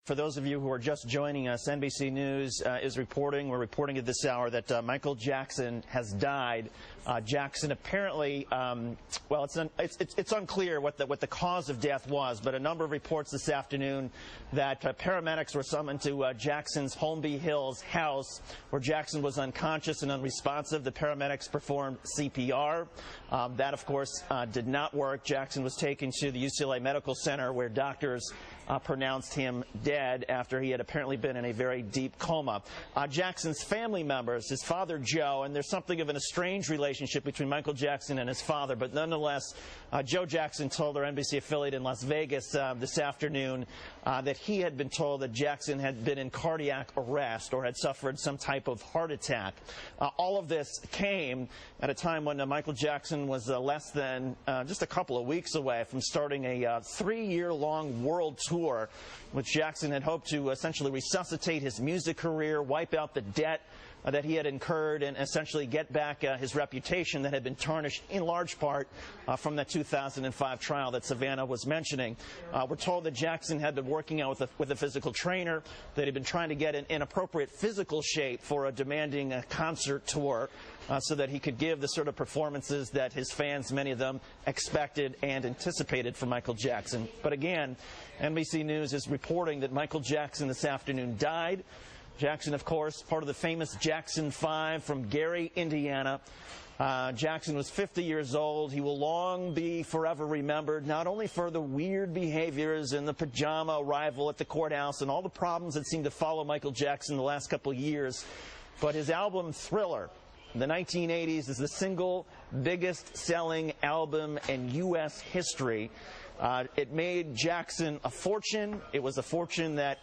For those of you who are just joining us, NBC News is reporting, we're reporting at this hour, that Michael Jackson has died. Jackson apparently, well, it's unclear what the cause of death was, but a number of reports this afternoon that paramedics were summoned to Jackson's Holmby Hills house, where Jackson was unconscious and unresponsive. The paramedics performed CPR. That, of course, did not work. Jackson was taken to the UCLA Medical Center, where doctors pronounced him dead after he had apparently been in a very deep coma. Jackson's family members, his father Joe, and there's something of an estranged relationship between Michael Jackson and his father, but nonetheless, Joe Jackson told our NBC affiliate in Las Vegas this afternoon that he had been told that Jackson had been in cardiac arrest or had suffered some type of heart attack. All of this came at a time when Michael Jackson was less than just a couple of weeks away from starting a 3-year-long world tour, which Jackson had hoped to essentially resuscitate his music career, wipe out the debt that he had incurred, and essentially get back his reputation that had been tarnished in large part from that 2005 trial that Savannah was mentioning. We're told that Jackson had been working out with a physical trainer, that he'd been trying to get in appropriate physical shape for a demanding concert tour, so that he could give the sort of performances that his fans, many of them, expected and anticipated from Michael Jackson. But again, NBC News is reporting that Michael Jackson this afternoon died. Jackson, of course, part of the famous Jackson 5 from Gary, Indiana. Jackson was 50 years old. He will long be forever remembered, not only for the weird behaviors and the pajama arrival at the courthouse and all the problems that seemed to follow Michael Jackson the last couple of years, but his album Thriller in the 1980s is the single biggest selling album in U.S. history. It made Jackson a fortune. It was a fortune that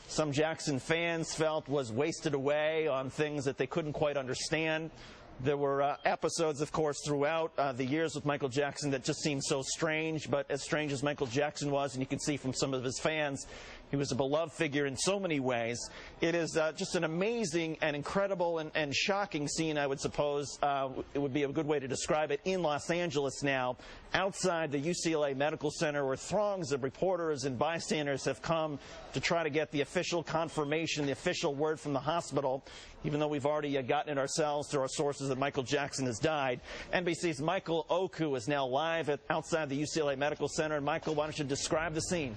some Jackson fans felt was wasted away on things that they couldn't quite understand. There were episodes, of course, throughout the years with Michael Jackson that just seemed so strange, but as strange as Michael Jackson was, and you can see from some of his fans, he was a beloved figure in so many ways. It is just an amazing and incredible and shocking scene, I would suppose. It would be a good way to describe it, in Los Angeles now, outside the UCLA Medical Center, where throngs of reporters and bystanders have come to try to get the official confirmation, the official word from the hospital, even though we've already gotten it ourselves through our sources that Michael Jackson has died. NBC's Michael Oku is now live outside the UCLA Medical Center. Michael, why don't you describe the scene?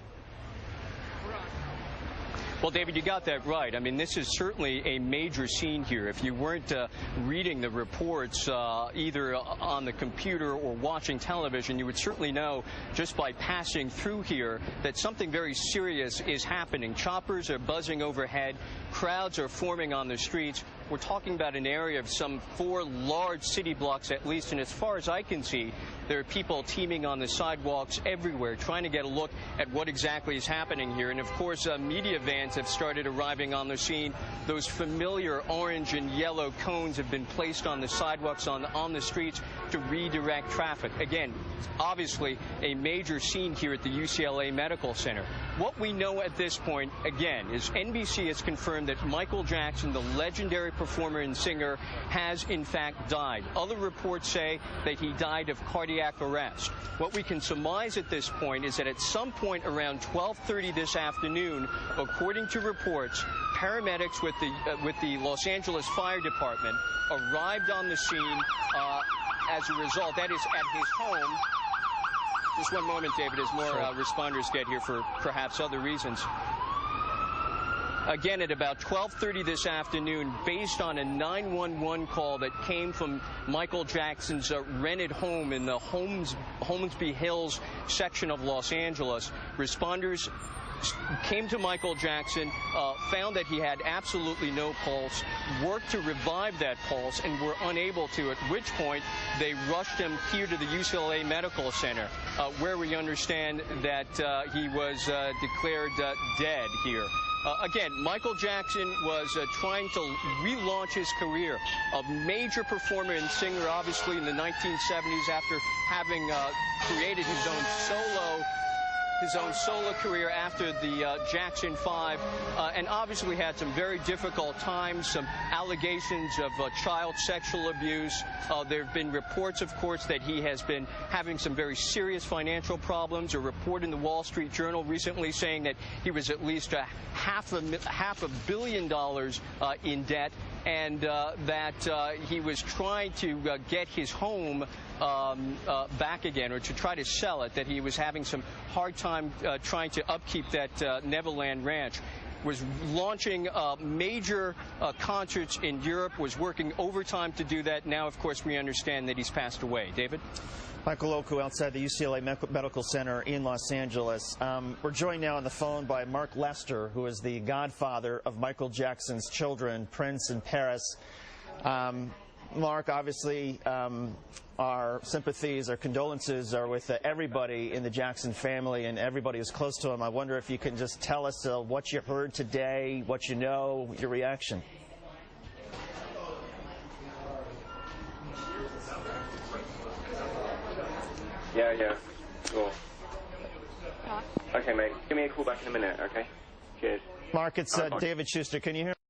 Well, David, you got that right. I mean, this is certainly a major scene here. If you weren't reading the reports either on the computer or watching television, you would certainly know just by passing through here that something very serious is happening. Choppers are buzzing overhead. Crowds are forming on the streets. We're talking about an area of some 4 large city blocks at least, and as far as I can see, there are people teeming on the sidewalks everywhere trying to get a look at what exactly is happening here. And of course, media vans have started arriving on the scene. Those familiar orange and yellow cones have been placed on the sidewalks, on the streets to redirect traffic. Again, obviously a major scene here at the UCLA Medical Center. What we know at this point, again, is NBC has confirmed that Michael Jackson, the legendary performer and singer, has in fact died. Other reports say that he died of cardiac arrest. What we can surmise at this point is that at some point around 12:30 this afternoon, according to reports, paramedics with the Los Angeles Fire Department arrived on the scene as a result. That is at his home. Just one moment, David, as more responders get here for perhaps other reasons. Again, at about 12:30 this afternoon, based on a 911 call that came from Michael Jackson's rented home in the Holmby Hills section of Los Angeles, responders came to Michael Jackson, found that he had absolutely no pulse, worked to revive that pulse, and were unable to, at which point they rushed him here to the UCLA Medical Center, where we understand that he was declared dead here. Again, Michael Jackson was trying to relaunch his career. A major performer and singer, obviously, in the 1970s after having created his own solo his own solo career after the Jackson 5, and obviously had some very difficult times, some allegations of child sexual abuse. There have been reports, of course, that he has been having some very serious financial problems. A report in the Wall Street Journal recently saying that he was at least half $1 billion in debt, and that he was trying to get his home back again, or to try to sell it, that he was having some hard time trying to upkeep that Neverland Ranch. Was launching major concerts in Europe, was working overtime to do that. Now, of course, we understand that he's passed away. David? Michael Oku outside the UCLA Medical Center in Los Angeles. We're joined now on the phone by Mark Lester, who is the godfather of Michael Jackson's children, Prince and Paris. Mark, obviously, our sympathies, our condolences are with everybody in the Jackson family and everybody who's close to him. I wonder if you can just tell us what you heard today, what you know, your reaction. Yeah, sure. Okay, mate. Give me a call back in a minute, okay? Cheers. Mark, it's David Schuster. Can you hear me?